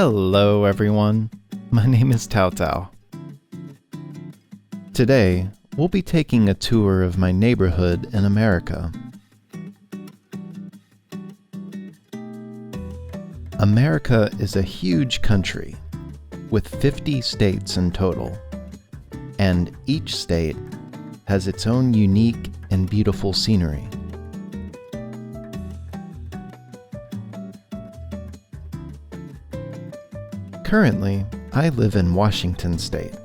Hello everyone, my name is Tao Tao. Today, we'll be taking a tour of my neighborhood in America. America is a huge country, with 50 states in total, and each state has its own unique and beautiful scenery. Currently, I live in Washington State.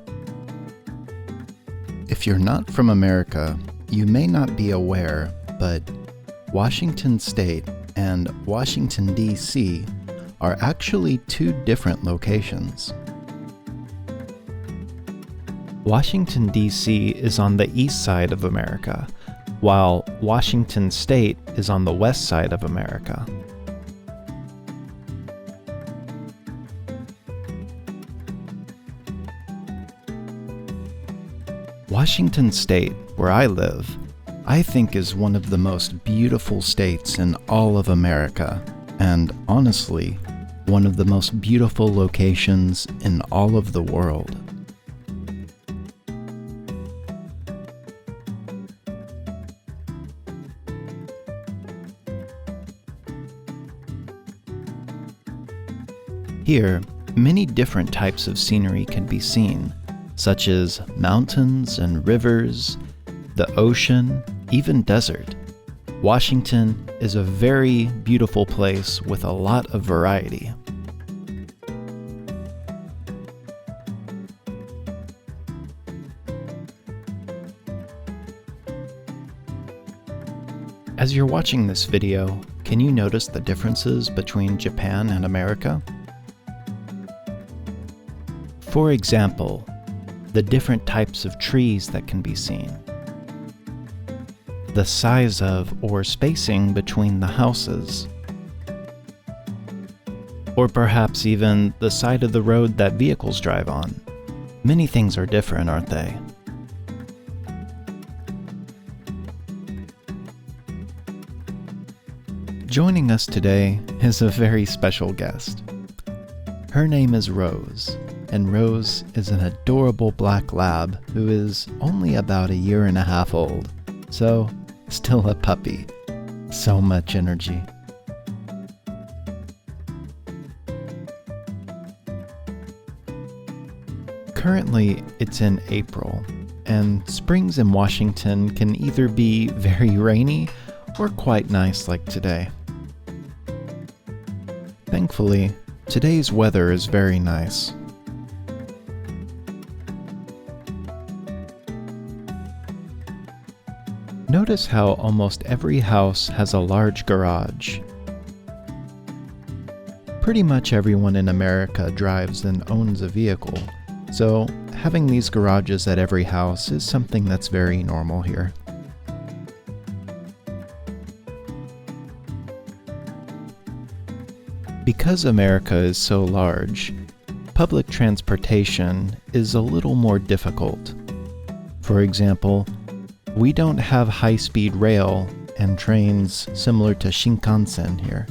If you're not from America, you may not be aware, but Washington State and Washington, D.C. are actually two different locations. Washington, D.C. is on the east side of America, while Washington State is on the west side of America. Washington State, where I live, I think is one of the most beautiful states in all of America, and honestly, one of the most beautiful locations in all of the world. Here, many different types of scenery can be seen, such as mountains and rivers, the ocean, even desert. Washington is a very beautiful place with a lot of variety. As you're watching this video, can you notice the differences between Japan and America? For example, the different types of trees that can be seen, the size of or spacing between the houses, or perhaps even the side of the road that vehicles drive on. Many things are different, aren't they? Joining us today is a very special guest. Her name is Rose. And Rose is an adorable black lab who is only about 1.5 years old, so still a puppy. So much energy. Currently, it's in April, and springs in Washington can either be very rainy or quite nice like today. Thankfully, today's weather is very nice. Notice how almost every house has a large garage. Pretty much everyone in America drives and owns a vehicle, so having these garages at every house is something that's very normal here. Because America is so large, public transportation is a little more difficult. For example, we don't have high-speed rail and trains similar to Shinkansen here.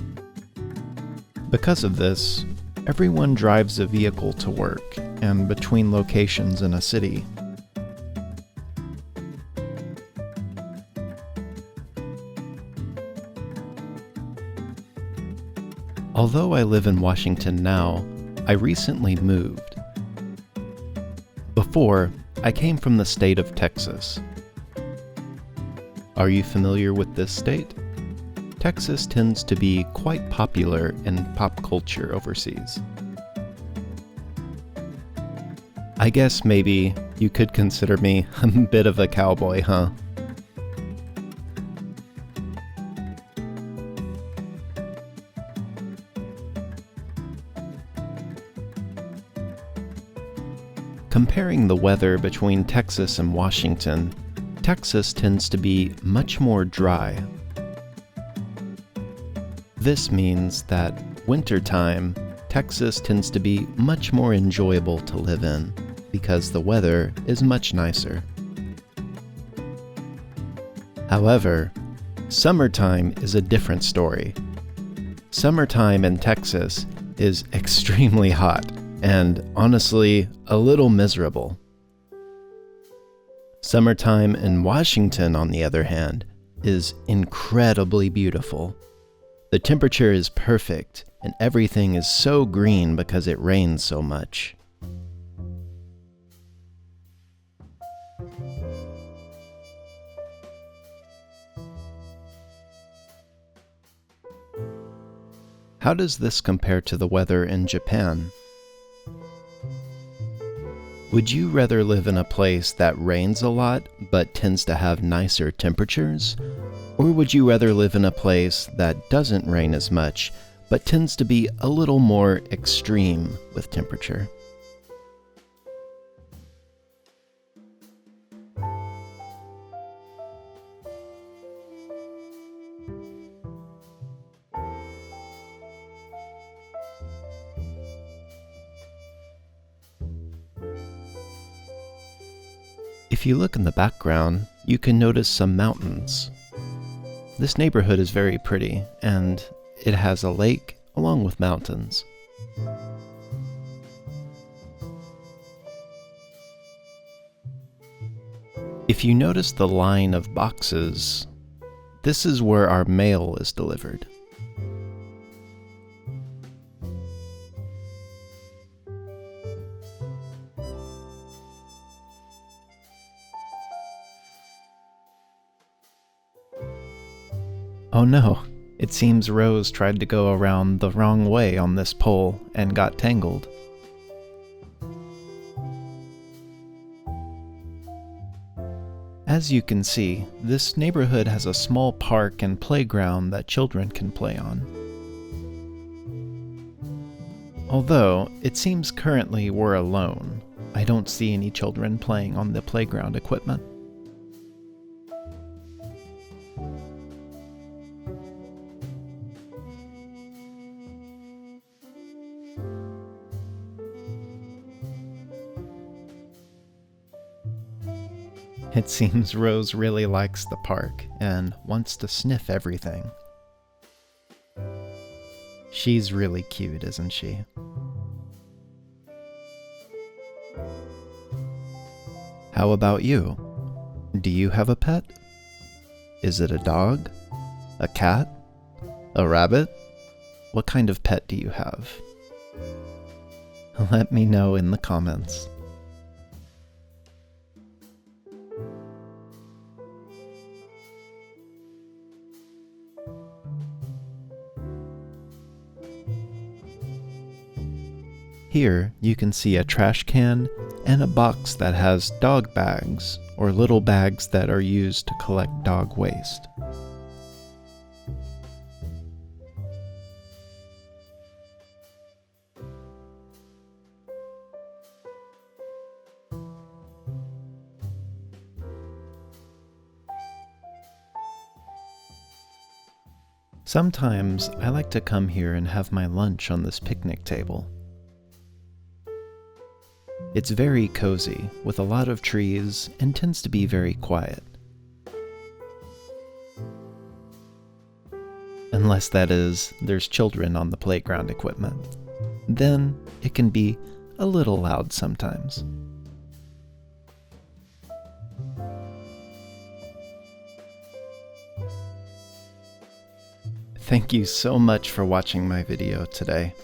Because of this, everyone drives a vehicle to work and between locations in a city. Although I live in Washington now, I recently moved. Before, I came from the state of Texas. Are you familiar with this state? Texas tends to be quite popular in pop culture overseas. I guess maybe you could consider me a bit of a cowboy, huh? Comparing the weather between Texas and Washington, Texas tends to be much more dry. This means that wintertime, Texas tends to be much more enjoyable to live in because the weather is much nicer. However, summertime is a different story. Summertime in Texas is extremely hot and honestly a little miserable. Summertime in Washington, on the other hand, is incredibly beautiful. The temperature is perfect and everything is so green because it rains so much. How does this compare to the weather in Japan? Would you rather live in a place that rains a lot but tends to have nicer temperatures? Or would you rather live in a place that doesn't rain as much but tends to be a little more extreme with temperature? If you look in the background, you can notice some mountains. This neighborhood is very pretty, and it has a lake along with mountains. If you notice the line of boxes, this is where our mail is delivered. Oh no, it seems Rose tried to go around the wrong way on this pole and got tangled. As you can see, this neighborhood has a small park and playground that children can play on. Although, it seems currently we're alone. I don't see any children playing on the playground equipment. It seems Rose really likes the park and wants to sniff everything. She's really cute, isn't she? How about you? Do you have a pet? Is it a dog? A cat? A rabbit? What kind of pet do you have? Let me know in the comments. Here, you can see a trash can and a box that has dog bags, or little bags that are used to collect dog waste. Sometimes I like to come here and have my lunch on this picnic table. It's very cozy, with a lot of trees, and tends to be very quiet. Unless, that is, there's children on the playground equipment. Then it can be a little loud sometimes. Thank you so much for watching my video today.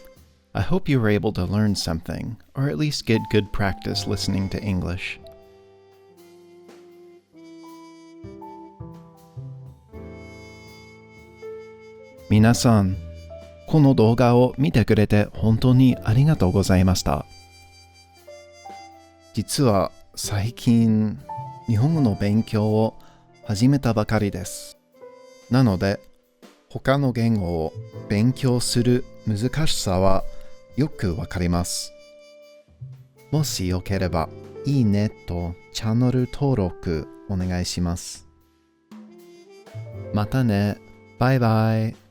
I hope you were able to learn something, or at least get good practice listening to English. Minasan, この動画を見てくれて本当にありがとうございました。実は最近、日本語の勉強を始めたばかりです。なので、他の言語を勉強する難しさはよくわかります。もしよければ、いいねとチャンネル登録お願いします。またね。バイバイ。